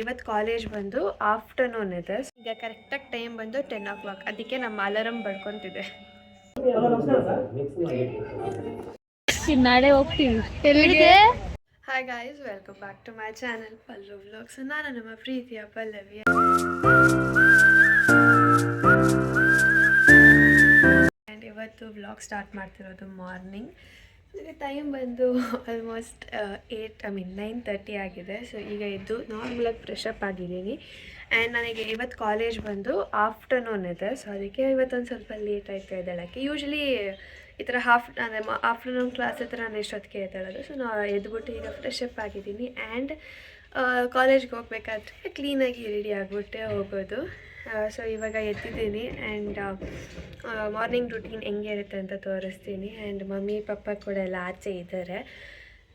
ಇವತ್ತು ಕಾಲೇಜ್ ಬಂದು ಆಫ್ಟರ್ನೂನ್ ಇದೆ. ಈಗ ಕರೆಕ್ಟಾಗಿ ಟೈಮ್ ಬಂದು 10 o'clock. ಅದಕ್ಕೆ ನಮ್ಮ ಅಲಾರಂ ಬಡ್ಕೊತಿದೆ. ನಾಳೆ ಹೋಗ್ತೀವಿ ಎಲ್ಲಿಗೆ? Hi guys, welcome back to my channel Pallu vlogs. ನಾನು ನಿಮ್ಮ ಪ್ರೀತಿಯ ಪಲ್ಲವಿ. ಆ್ಯಂಡ್ ಇವತ್ತು ವ್ಲಾಗ್ ಸ್ಟಾರ್ಟ್ ಮಾಡ್ತಿರೋದು ಮಾರ್ನಿಂಗ್. ಈಗ ಟೈಮ್ ಬಂದು ಆಲ್ಮೋಸ್ಟ್ 9:30 ಆಗಿದೆ. ಸೊ ಈಗ ಎದ್ದು ನಾರ್ಮಲಾಗಿ ಫ್ರೆಶ್ ಅಪ್ ಆಗಿದ್ದೀನಿ. ಆ್ಯಂಡ್ ನನಗೆ ಇವತ್ತು ಕಾಲೇಜ್ ಬಂದು ಆಫ್ಟರ್ನೂನ್ ಇದೆ. ಸೊ ಅದಕ್ಕೆ ಇವತ್ತೊಂದು ಸ್ವಲ್ಪ ಲೇಟ್ ಆಯ್ತು ಎದ್ದೇಳೋಕ್ಕೆ. ಯೂಶ್ವಲಿ ಈ ಥರ ಆಫ್ಟರ್ನೂನ್ ಕ್ಲಾಸ್ ಹತ್ರ ನಾನು ಎಷ್ಟೊತ್ತಿಗೆ ಎದ್ದೇಳೋದು. ಸೊ ನಾನು ಎದ್ಬಿಟ್ಟು ಈಗ ಫ್ರೆಶ್ ಅಪ್ ಆಗಿದ್ದೀನಿ. ಆ್ಯಂಡ್ ಕಾಲೇಜ್ಗೆ ಹೋಗ್ಬೇಕಾದ್ರೆ ಕ್ಲೀನಾಗಿ ರೆಡಿ ಆಗಿಬಿಟ್ಟೆ ಹೋಗೋದು. ಸೊ ಇವಾಗ ಎದ್ದಿದ್ದೀನಿ ಆ್ಯಂಡ್ ಮಾರ್ನಿಂಗ್ ರೂಟೀನ್ ಹೆಂಗೆ ಇರುತ್ತೆ ಅಂತ ತೋರಿಸ್ತೀನಿ. ಆ್ಯಂಡ್ ಮಮ್ಮಿ ಪಪ್ಪ ಕೂಡ ಎಲ್ಲ ಆಚೆ ಇದ್ದಾರೆ.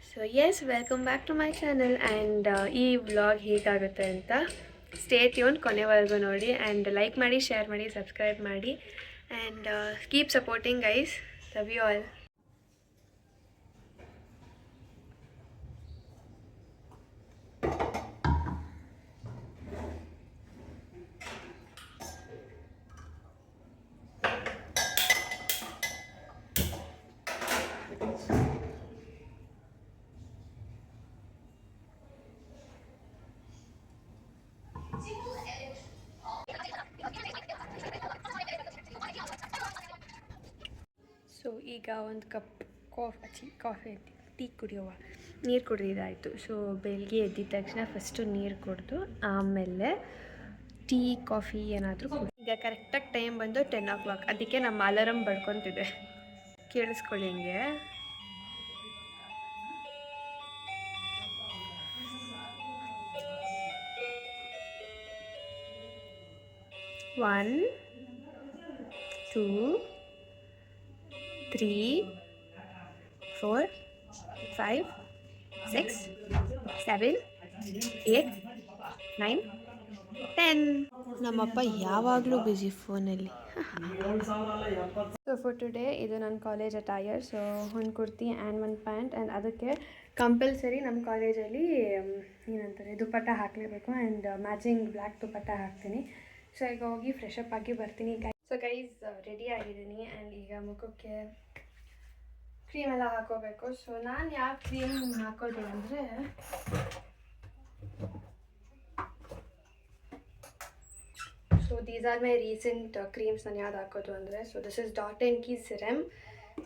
So yes, welcome back to my channel. And ಈ ವ್ಲಾಗ್ ಹೇಗಾಗುತ್ತೆ ಅಂತ ಸ್ಟೇ ಟ್ಯೂನ್, ಕೊನೆವರೆಗೂ ನೋಡಿ. ಆ್ಯಂಡ್ ಲೈಕ್ ಮಾಡಿ, ಶೇರ್ ಮಾಡಿ, ಸಬ್ಸ್ಕ್ರೈಬ್ ಮಾಡಿ. And keep supporting guys. Love you all. So ಈಗ ಒಂದು ಕಪ್ ಟೀ ಕುಡಿಯುವ ನೀರು ಕುಡಿಯೋದಾಯಿತು. ಸೊ ಬೆಳಗ್ಗೆ ಎದ್ದಿದ ತಕ್ಷಣ ಫಸ್ಟು ನೀರು ಕುಡಿದು ಆಮೇಲೆ ಟೀ ಕಾಫಿ ಏನಾದರೂ ಈಗ ಕರೆಕ್ಟಾಗಿ ಟೈಮ್ ಬಂದು 10 o'clock. ಅದಕ್ಕೆ ನಮ್ಮ ಅಲಾರಂ ಬಡ್ಕೊತಿದೆ. ಕೇಳಿಸ್ಕೊಳ್ಳಿ ಹಿಂಗೆ. ಒನ್ 2 3 4 5 6 7 8 9 10. ನಮ್ಮಪ್ಪ ಯಾವಾಗಲೂ ಬ್ಯುಸಿ ಫೋನಲ್ಲಿ. ಸೊ ಫಾರ್ ಟುಡೇ ಇದು ನನ್ನ ಕಾಲೇಜ್ ಅಟೈರ್. ಸೊ ಒಂದು ಕುರ್ತಿ ಆ್ಯಂಡ್ ಒಂದು ಪ್ಯಾಂಟ್. ಆ್ಯಂಡ್ ಅದಕ್ಕೆ ಕಂಪಲ್ಸರಿ ನಮ್ಮ ಕಾಲೇಜಲ್ಲಿ ಏನಂತಾರೆ ದುಪ್ಪಟ್ಟ ಹಾಕಲೇಬೇಕು. ಆ್ಯಂಡ್ ಮ್ಯಾಚಿಂಗ್ ಬ್ಲ್ಯಾಕ್ ದುಪ್ಪಟ್ಟ ಹಾಕ್ತೀನಿ. ಸೊ ಈಗ ಹೋಗಿ ಫ್ರೆಶ್ ಅಪ್ ಆಗಿ ಬರ್ತೀನಿ. ಸೊ ಗೈಸ್, ರೆಡಿ ಆಗಿದ್ದೀನಿ. ಆ್ಯಂಡ್ ಈಗ ಮುಖಕ್ಕೆ ಕ್ರೀಮ್ ಎಲ್ಲ ಹಾಕೋಬೇಕು. ಸೊ ನಾನು ಯಾವ ಕ್ರೀಮ್ ಹಾಕೋದು ಅಂದರೆ these are my recent creams. ನಾನು ಯಾವ್ದು ಹಾಕೋದು ಅಂದರೆ this is dot and key serum,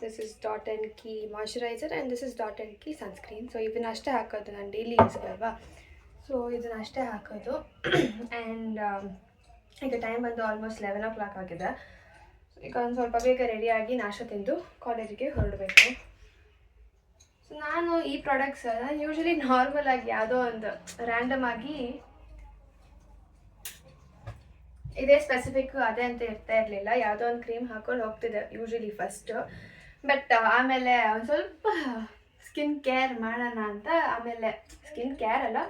this is dot and key moisturiser, and this is dot and key sunscreen. So ಇದನ್ನಷ್ಟೇ ಹಾಕೋದು ನಾನು ಡೈಲಿ ಯೂಸ್ಗಲ್ವಾ. ಸೊ ಇದನ್ನಷ್ಟೇ ಹಾಕೋದು. ಆ್ಯಂಡ್ ಈಗ ಟೈಮ್ ಬಂದು ಆಲ್ಮೋಸ್ಟ್ 11 o'clock ಆಗಿದೆ. ಈಗ ಒಂದು ಸ್ವಲ್ಪ ಬೇಗ ರೆಡಿಯಾಗಿ ನಾಷ್ಟ ತಿಂದು ಕಾಲೇಜಿಗೆ ಹೊರಡಬೇಕು. ಸೊ ನಾನು ಈ ಪ್ರಾಡಕ್ಟ್ಸ್ ಯೂಶ್ವಲಿ ನಾರ್ಮಲ್ ಆಗಿ ಯಾವುದೋ ಒಂದು ರ್ಯಾಂಡಮ್ ಆಗಿ ಇದೇ ಸ್ಪೆಸಿಫಿಕ್ ಅದೇ ಅಂತ ಇರ್ತಾ ಇರಲಿಲ್ಲ. ಯಾವುದೋ ಒಂದು ಕ್ರೀಮ್ ಹಾಕೊಂಡು ಹೋಗ್ತಿದ್ದೆ ಯೂಶ್ವಲಿ ಫಸ್ಟು. ಬಟ್ ಆಮೇಲೆ ಒಂದು ಸ್ವಲ್ಪ ಸ್ಕಿನ್ ಕೇರ್ ಮಾಡೋಣ ಅಂತ, ಆಮೇಲೆ ಸ್ಕಿನ್ ಕೇರ್ ಅಲ್ಲ,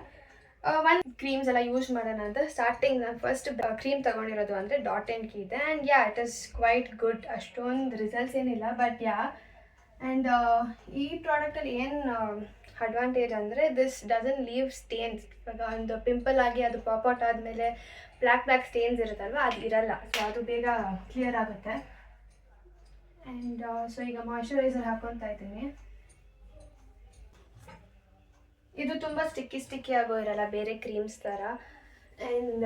ಒಂದು ಕ್ರೀಮ್ಸ್ ಎಲ್ಲ ಯೂಸ್ ಮಾಡೋಣ ಅಂತ ಸ್ಟಾರ್ಟಿಂಗ್ ನಾನು ಫಸ್ಟ್ ಕ್ರೀಮ್ ತೊಗೊಂಡಿರೋದು ಅಂದರೆ ಡಾಟ್ ಆ್ಯಂಡ್ ಕೀ ಇದೆ. And it is quite good. ಅಷ್ಟೊಂದು ರಿಸಲ್ಟ್ಸ್ ಏನಿಲ್ಲ, ಬಟ್ ಆ್ಯಂಡ್ ಈ ಪ್ರಾಡಕ್ಟಲ್ಲಿ ಏನು ಅಡ್ವಾಂಟೇಜ್ ಅಂದರೆ ದಿಸ್ ಡಸನ್ ಲೀವ್ ಸ್ಟೇನ್ಸ್. ಇವಾಗ ಒಂದು ಪಿಂಪಲ್ ಆಗಿ ಅದು ಪಾಪ್ಔಟ್ ಆದಮೇಲೆ ಬ್ಲ್ಯಾಕ್ ಸ್ಟೇನ್ಸ್ ಇರುತ್ತಲ್ವ, ಅದು ಇರಲ್ಲ. ಸೊ ಅದು ಬೇಗ ಕ್ಲಿಯರ್ ಆಗುತ್ತೆ. ಆ್ಯಂಡ್ ಸೊ ಈಗ ಮಾಯ್ಶ್ಚರೈಸರ್ ಹಾಕ್ಕೊತಾ ಇದ್ದೀನಿ. ಇದು ತುಂಬ ಸ್ಟಿಕ್ಕಿ ಆಗೋ ಇರಲ್ಲ ಬೇರೆ ಕ್ರೀಮ್ಸ್ ಥರ. ಆ್ಯಂಡ್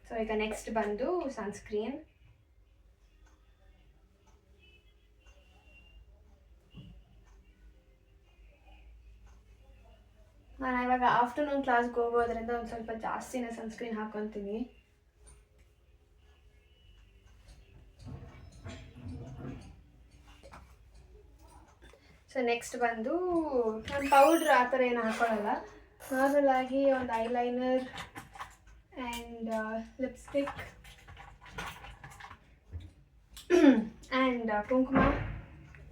ಸೊ ಈಗ ನೆಕ್ಸ್ಟ್ ಬಂದು ಸನ್ಸ್ಕ್ರೀನ್. ನಾನು ಇವಾಗ ಆಫ್ಟರ್ನೂನ್ ಕ್ಲಾಸ್ಗೆ ಹೋಗೋದ್ರಿಂದ ಒಂದು ಸ್ವಲ್ಪ ಜಾಸ್ತಿನೇ ಸನ್ಸ್ಕ್ರೀನ್ ಹಾಕ್ಕೊತೀನಿ. ಸೊ ನೆಕ್ಸ್ಟ್ ಬಂದು ನಾನು ಪೌಡ್ರ್ ಆ ಥರ ಏನು ಹಾಕೊಳ್ಳಲ್ಲ. ನಾರ್ಮಲ್ ಆಗಿ ಒಂದು ಐಲೈನರ್ ಆ್ಯಂಡ್ ಲಿಪ್ಸ್ಟಿಕ್ ಆ್ಯಂಡ್ ಕುಂಕುಮ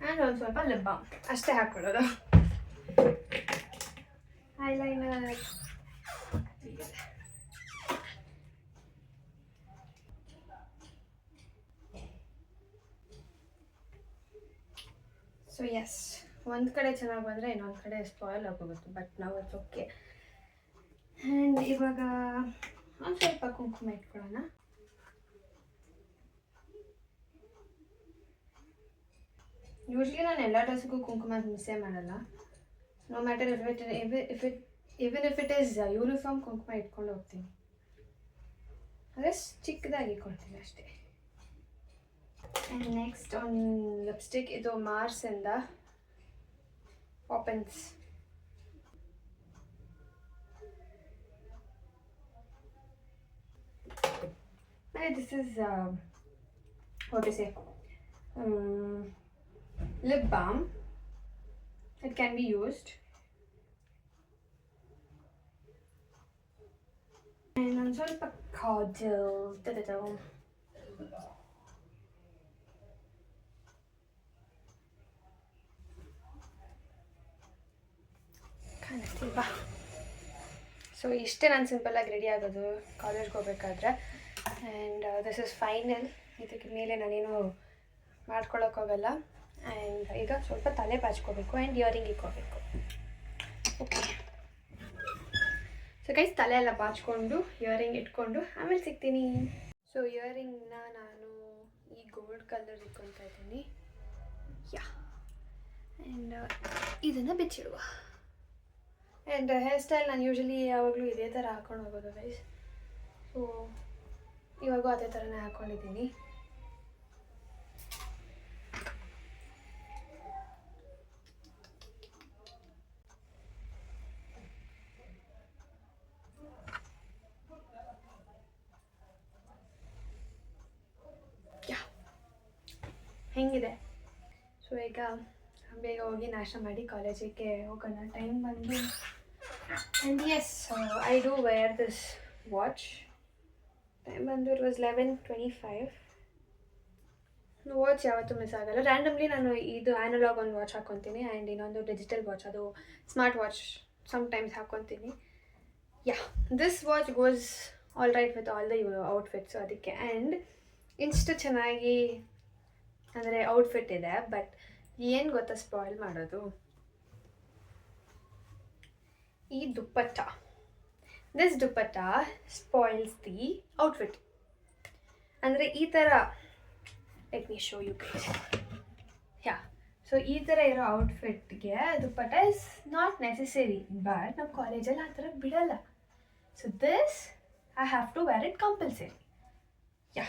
ಆ್ಯಂಡ್ ಒಂದು ಸ್ವಲ್ಪ ಲಿಪ್ ಬಾಮ್ ಅಷ್ಟೇ ಹಾಕ್ಕೊಳ್ಳೋದು. ಐಲೈನರ್ ಸೊ ಎಸ್, ಒಂದು ಕಡೆ ಚೆನ್ನಾಗಿ ಬಂದರೆ ಇನ್ನೊಂದು ಕಡೆ ಸ್ಪಾಯ್ಲ್ ಆಗೋಗುತ್ತೆ. ಬಟ್ ನಾವು ಇಟ್ಸ್ ಓಕೆ. ಆ್ಯಂಡ್ ಇವಾಗ ಒಂದು ಸ್ವಲ್ಪ ಕುಂಕುಮ ಇಟ್ಕೊಳ್ಳೋಣ. ಯೂಶ್ವಲಿ ನಾನು ಎಲ್ಲ ಡ್ರೆಸ್ಸಿಗೂ ಕುಂಕುಮ ಮಿಸ್ಸೇ ಮಾಡಲ್ಲ. No matter even if it is uniform ಕುಂಕುಮ ಇಟ್ಕೊಂಡು ಹೋಗ್ತೀನಿ. ಅದೇ ಚಿಕ್ಕದಾಗಿ ಇಟ್ಕೊಳ್ತೀನಿ ಅಷ್ಟೇ. ಆ್ಯಂಡ್ ನೆಕ್ಸ್ಟ್ ಒಂದು ಲಿಪ್ಸ್ಟಿಕ್, ಇದು ಮಾರ್ಸಿಂದ ಪಾಪನ್ಸ್. This is what to say, lip balm. It can be used. And I'm sort of a kajal. ಕಾಣಿಸ್ತಿಲ್ವಾ? ಸೊ ಇಷ್ಟೇ ನಾನು ಸಿಂಪಲ್ಲಾಗಿ ರೆಡಿ ಆಗೋದು ಕಾಲೇಜ್ಗೆ ಹೋಗ್ಬೇಕಾದ್ರೆ. And this is final. ಇದಕ್ಕೆ ಮೇಲೆ ನಾನೇನು ಮಾಡ್ಕೊಳಕ್ಕೋಗಲ್ಲ. ಆ್ಯಂಡ್ ಈಗ ಸ್ವಲ್ಪ ತಲೆ ಬಾಚ್ಕೋಬೇಕು ಆ್ಯಂಡ್ ಇಯರಿಂಗ್ ಇಕ್ಕೋಬೇಕು. ಓಕೆ, ಸೊ ಗೈಸ್ ತಲೆ ಎಲ್ಲ ಬಾಚ್ಕೊಂಡು ಇಯರಿಂಗ್ ಇಟ್ಕೊಂಡು ಆಮೇಲೆ ಸಿಗ್ತೀನಿ. ಸೊ ಇಯರಿಂಗ್ನ ನಾನು ಈ ಗೋಲ್ಡ್ ಕಲರ್ ಇಟ್ಕೊತಾ ಇದ್ದೀನಿ. ಯಾ, ಆ್ಯಂಡ್ ಇದನ್ನು ಬಿಚ್ಚಿಡುವ. ಆ್ಯಂಡ್ ಹೇರ್ ಸ್ಟೈಲ್ ನಾನು ಯೂಶ್ವಲಿ ಯಾವಾಗಲೂ ಇದೇ ಥರ ಹಾಕ್ಕೊಂಡು ಹೋಗೋದು ಗೈಸ್. ಸೊ ಇವಾಗೂ ಅದೇ ಥರನೇ ಹಾಕ್ಕೊಂಡಿದ್ದೀನಿ. ಹೆಂಗಿದೆ? ಸೊ ಈಗ ಬೇಗ ಹೋಗಿ ನಾಷ್ಟ ಮಾಡಿ ಕಾಲೇಜಿಗೆ ಹೋಗೋಣ. ಟೈಮ್ ಬಂದು and as I do wear this watch. Time ಬಂದು ಇಟ್ ವಾಸ್ 11:25. ವಾಚ್ ಯಾವತ್ತೂ ಮಿಸ್ ಆಗಲ್ಲ. ರ್ಯಾಂಡಮ್ಲಿ ನಾನು ಇದು ಆ್ಯನಲಾಗ್ ಒಂದು ವಾಚ್ ಹಾಕ್ಕೊತೀನಿ ಆ್ಯಂಡ್ ಇನ್ನೊಂದು ಡಿಜಿಟಲ್ ವಾಚ್, ಅದು ಸ್ಮಾರ್ಟ್ ವಾಚ್ ಸಮ್ಟೈಮ್ಸ್ ಹಾಕ್ಕೊತೀನಿ. Yeah, this watch goes all right with all the outfits ಅದಕ್ಕೆ. ಆ್ಯಂಡ್ ಇಷ್ಟು ಚೆನ್ನಾಗಿ ಅಂದರೆ ಔಟ್ಫಿಟ್ ಇದೆ, ಬಟ್ ಏನು ಗೊತ್ತಾ ಸ್ಪಾಯ್ಲ್ ಮಾಡೋದು? ಈ dupatta. This dupatta spoils the outfit. ಅಂದರೆ ಈ ಥರ, let me show you guys. Yeah, so ಈ ಥರ ಇರೋ ಔಟ್ಫಿಟ್ಗೆ dupatta is not necessary, but ನಮ್ಮ ಕಾಲೇಜಲ್ಲಿ ಆ ಥರ ಬಿಡಲ್ಲ. So this I have to wear it compulsory. Yeah,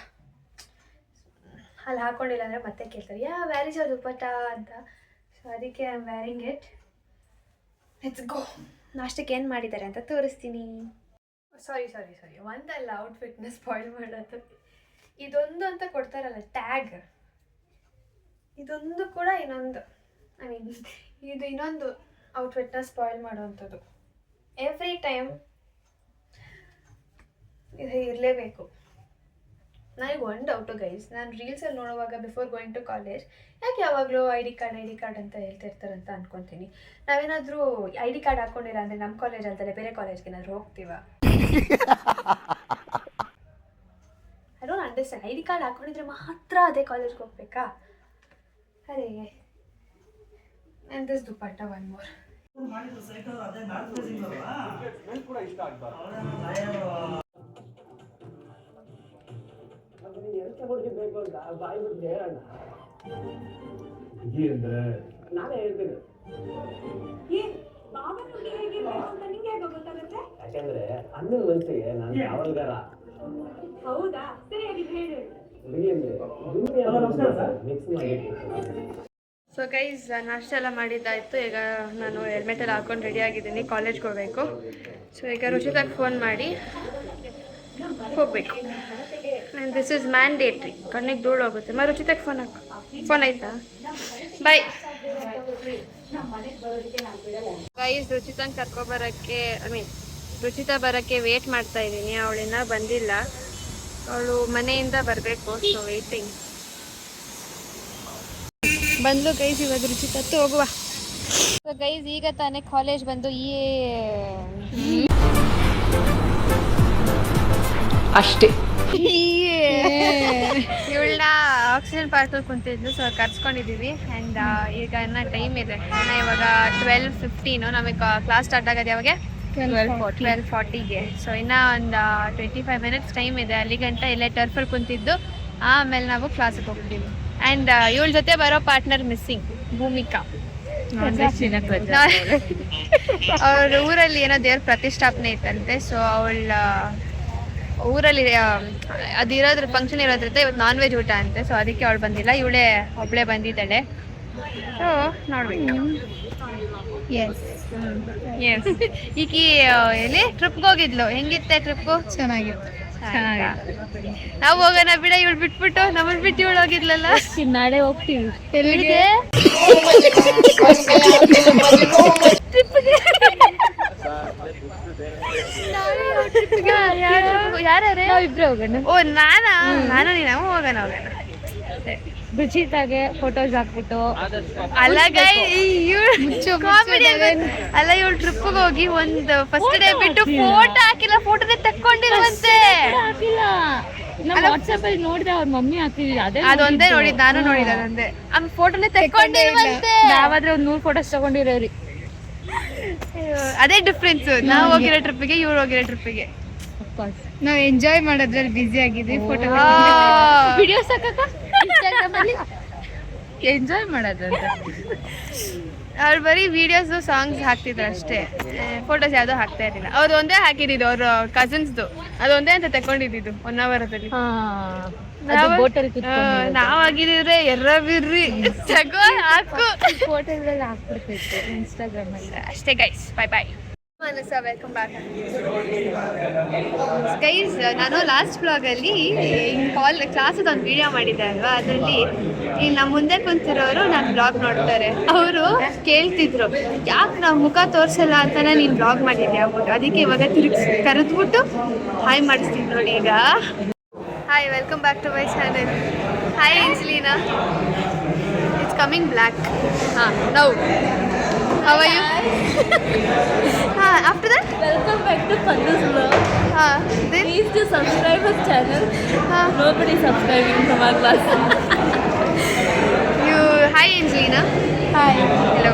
ಅಲ್ಲಿ ಹಾಕ್ಕೊಂಡಿಲ್ಲ ಅಂದರೆ ಮತ್ತೆ ಕೇಳ್ತಾರೆ, yeah where is your dupatta ಅಂತ. ಸೊ ಅದಕ್ಕೆ I am wearing it. Let's go. ನಾಷ್ಟಕ್ಕೆ ಏನು ಮಾಡಿದ್ದಾರೆ ಅಂತ ತೋರಿಸ್ತೀನಿ. ಸಾರಿ ಒಂದಲ್ಲ ಔಟ್ಫಿಟ್ನ ಸ್ಪಾಯ್ಲ್ ಮಾಡೋದು. ಇದೊಂದು ಅಂತ ಕೊಡ್ತಾರಲ್ಲ ಟ್ಯಾಗ್, ಇದೊಂದು ಕೂಡ ಇನ್ನೊಂದು, ಐ ಮೀನ್ ಇದು ಇನ್ನೊಂದು ಔಟ್ಫಿಟ್ನ ಸ್ಪಾಯ್ಲ್ ಮಾಡೋವಂಥದ್ದು. ಎವ್ರಿ ಟೈಮ್ ಇದು ಇರಲೇಬೇಕು. ನನಗೆ ಒಂದು ಡೌಟು ಗೈಸ್, ನಾನು ರೀಲ್ಸಲ್ಲಿ ನೋಡುವಾಗ ಬಿಫೋರ್ ಗೋಯಿಂಗ್ ಟು ಕಾಲೇಜ್ ಯಾಕೆ ಯಾವಾಗಲೂ ಐ ಡಿ ಕಾರ್ಡ್ ಅಂತ ಹೇಳ್ತಿರ್ತಾರಂತ ಅಂದ್ಕೊತೀನಿ. ನಾವೇನಾದರೂ ಐ ಡಿ ಕಾರ್ಡ್ ಹಾಕ್ಕೊಂಡಿಲ್ಲ ಅಂದರೆ ನಮ್ಮ ಕಾಲೇಜ್ ಅಂತಾರೆ ಬೇರೆ ಕಾಲೇಜ್ಗೆ ಏನಾದರೂ ಹೋಗ್ತೀವ? I don't understand. I D card ಹಾಕ್ಕೊಂಡಿದ್ರೆ ಮಾತ್ರ ಅದೇ ಕಾಲೇಜ್ಗೆ ಹೋಗ್ಬೇಕಾ? ಅದೇ. And this dupatta one more. ಬೇಕು ಅಂತ ಬಾಯಿ ಬಿಟ್ಟು ಹೇಳೋಣ ಅಂದ್ರೆ ನಾನೇ ಹೇಳ್ತೀನಿ. ಯಾಕಂದ್ರೆ ಅಣ್ಣನ ಮನಸ್ಸಿಗೆ ನಾನು ಯಾವಲ್ಗಾರ. ಹೌದಾ? ಸರಿ ಹೇಳಿ. ಮಿಕ್ಸ್ ಮಾಡಿ. ಸೊ ಗೈಸ್, ನಾಷ್ಟ ಎಲ್ಲ ಮಾಡಿದ್ದಾಯಿತು. ಈಗ ನಾನು ಹೆಲ್ಮೆಟ್ ಎಲ್ಲ ಹಾಕೊಂಡು ರೆಡಿ ಆಗಿದ್ದೀನಿ, ಕಾಲೇಜ್ಗೆ ಹೋಗಬೇಕು. ಸೊ ಈಗ ರುಚಿತಾಗ ಫೋನ್ ಮಾಡಿ ಹೋಗಬೇಕು. And this is mandatory. ಕಣ್ಣಿಗೆ ಧೂಳು ಹೋಗುತ್ತೆ. ರುಚಿತಾಗ ಫೋನ್ ಆಯ್ತಾ? Bye guys. ರುಚಿತಂಗೆ ಕರ್ಕೊಬರೋಕ್ಕೆ ರುಚಿತಾ ಬರೋಕ್ಕೆ ವೇಟ್ ಮಾಡ್ತಾ ಇದ್ದೀನಿ. ಅವಳಿನ್ನ ಬಂದಿಲ್ಲ. ಅವಳು ಮನೆಯಿಂದ ಬರಬೇಕು. So waiting. ಬಂದ್ಲು ಗೈಸ್ ಇವಾಗ ರುಚಿತತ್ತು ಹೋಗುವ. ಸೊ ಗೈಸ್, ಈಗ ತಾನೇ ಕಾಲೇಜ್ ಬಂದು ಅಷ್ಟೇ ಇವಳನ್ನ ಆಕ್ಸಿಜನ್ ಪಾರ್ಕಲ್ಲಿ ಕುಂತಿದ್ಲು. ಸೊ ಕರ್ಸ್ಕೊಂಡಿದ್ದೀವಿ. ಆ್ಯಂಡ್ ಈಗ ಇನ್ನೂ ಟೈಮ್ ಇದೆ. ಇವಾಗ 12:15. ನಮಗೆ ಕ್ಲಾಸ್ ಸ್ಟಾರ್ಟ್ ಆಗೋದು ಯಾವಾಗ? 12:40ಗೆ. ಸೊ ಇನ್ನೂ ಒಂದು 25 ಮಿನಿಟ್ಸ್ ಟೈಮ್ ಇದೆ. ಅಲ್ಲಿ ಗಂಟ ಇಲ್ಲೇ ಟರ್ಫಲ್ಲಿ ಕುಂತಿದ್ದು ಆಮೇಲೆ ನಾವು ಕ್ಲಾಸಿಗೆ ಹೋಗ್ತೀವಿ. ಆ್ಯಂಡ್ ಇವಳ ಜೊತೆ ಬರೋ ಪಾರ್ಟ್ನರ್ ಮಿಸ್ಸಿಂಗ್, ಭೂಮಿಕಾ. ಅವ್ರ ಊರಲ್ಲಿ ಏನೋ ದೇವ್ರ ಪ್ರತಿಷ್ಠಾಪನೆ ಇತ್ತಂತೆ. ಸೊ ಅವಳ ಊರಲ್ಲಿ ಅದಿರೋದ್ರ ಫಂಕ್ಷನ್ ಇರೋದ್ರಿಂದ ಇವತ್ತು ನಾನ್ ವೆಜ್ ಊಟ ಅಂತೆ. ಸೊ ಅದಕ್ಕೆ ಅವಳು ಬಂದಿಲ್ಲ, ಇವಳೇ ಒಬ್ಬಳೇ ಬಂದಿದ್ದಾಳೆ. ಸೊ ನೋಡ್ಬೇಕು. ಎಸ್ ಈಕಿ ಎಲ್ಲಿ ಟ್ರಿಪ್ಗೆ ಹೋಗಿದ್ಲು, ಹೆಂಗಿತ್ತೆ ಟ್ರಿಪ್ಪು? ಚೆನ್ನಾಗಿತ್ತು. ನಾವು ಹೋಗೋಣ ಬಿಡ, ಇವಳು ಬಿಟ್ಬಿಟ್ಟು ನಮ್ಮನ್ನ ಬಿಟ್ಟು ಇವಳು ಹೋಗಿದ್ಲಲ್ಲ. ನಾಳೆ ಹೋಗ್ತೀವಿ. ಎಲ್ಲಿಗೆ? ಯಾರೇ? ಇಬ್ರೇ ಹೋಗೋಣ. ಓ ನಾನು ನೀನು ಹೋಗೋಣ. ರುಚಿತಾಗೆ ಫೋಟೋಸ್ ಹಾಕ್ಬಿಟ್ಟು ಅಲ್ಲ ಅಲ್ಲ ಇವಳು ಟ್ರಿಪ್ಗೆ ಹೋಗಿ ಒಂದು ಫಸ್ಟ್ ಡೇ ಬಿಟ್ಟು ಫೋಟೋ ಹಾಕಿಲ್ಲ, ಫೋಟೋನೇ ತಕ್ಕೊಂಡಿಲ್ವಂತೆ. ಹಾಕಿಲ್ಲ, ನಾವು ವಾಟ್ಸ್ಆಪ್ ಅಲ್ಲಿ ನೋಡಿದೆ, ಅವ್ರ ಮಮ್ಮಿ ಹಾಕಿದ್ವಿ. ಅದೊಂದೇ ನೋಡಿದ್, ನಾನು ನೋಡಿದ ಅದೊಂದೇ. ಆಮೇಲೆ ಫೋಟೋನೇ ತಕ್ಕೊಂಡಿಲ್ವಂತೆ. ನಾವಾದ್ರೆ ಒಂದ್ 100 ಫೋಟೋಸ್ ತಗೊಂಡಿರೋರಿ. ಅದೇ ಡಿಫ್ರೆನ್ಸ್, ನಾವು ಹೋಗಿರೋ ಟ್ರಿಪ್ಪಿಗೆ ಇವ್ರು ಹೋಗಿರೋ ಟ್ರಿಪ್ಪಿಗೆ. ನಾವು ಎಂಜಾಯ್ ಮಾಡೋದ್ರಲ್ಲಿ ಬಿಸಿ ಆಗಿದ್ವಿ. ಫೋಟೋ ವಿಡಿಯೋಸ್ ಹಾಕಕ್ಕ ಎಂಜಾಯ್ ಮಾಡೋದಂತ. ಅವ್ರು ಬರೀ ವಿಡಿಯೋಸ್ ಸಾಂಗ್ಸ್ ಹಾಕ್ತಿದ್ರು ಅಷ್ಟೇ, ಫೋಟೋಸ್ ಯಾವುದೋ ಹಾಕ್ತಾ ಇರಲಿಲ್ಲ. ಅವ್ರು ಒಂದೇ ಹಾಕಿದ್ದು, ಅವ್ರ ಕಸಿನ್ಸ್ದು ಅದೊಂದೇ ಅಂತ ತಕೊಂಡಿದ್ದು 1 ಅವರಲ್ಲಿ. ನಾವಾಗಿದ್ರೆ ಬಿರ್ರಿ ತಗೋ ಹಾಕು ಫೋಟೋಸ್ ಹಾಕ್ಬಿಡ್ತಿತ್ತು ಇನ್ಸ್ಟಾಗ್ರಾಮ್ ಅಲ್ಲಿ ಅಷ್ಟೇ. Guys bye bye. Welcome back guys. ನಾನು ಲಾಸ್ಟ್ ಬ್ಲಾಗಲ್ಲಿ ಕ್ಲಾಸದ ಒಂದು ವಿಡಿಯೋ ಮಾಡಿದ್ದೆ ಅಲ್ವಾ, ಅದರಲ್ಲಿ ಈಗ ನಮ್ಮ ಮುಂದೆ ಕುಂತಿರೋರು ನಾನು ಬ್ಲಾಗ್ ನೋಡ್ತಾರೆ. ಅವರು ಕೇಳ್ತಿದ್ರು, ಯಾಕೆ ನಾವು ಮುಖ ತೋರಿಸಲ್ಲ ಅಂತಾನೆ ನೀನು ಬ್ಲಾಗ್ ಮಾಡಿದ್ದೆ ಆಗ್ಬಿಟ್ಟು. ಅದಕ್ಕೆ ಇವಾಗ ಕರೆದ್ಬಿಟ್ಟು ಹಾಯ್ ಮಾಡಿಸ್ತೀನಿ ನೋಡಿ ಈಗ. Hi, welcome back to my channel. Hi Angelina. It's coming black. Now how are you? After that, welcome back to Pandu's vlog. Then please to subscribe our channel. Nobody subscribing from our class. You hi Angelina. Hi. Hello.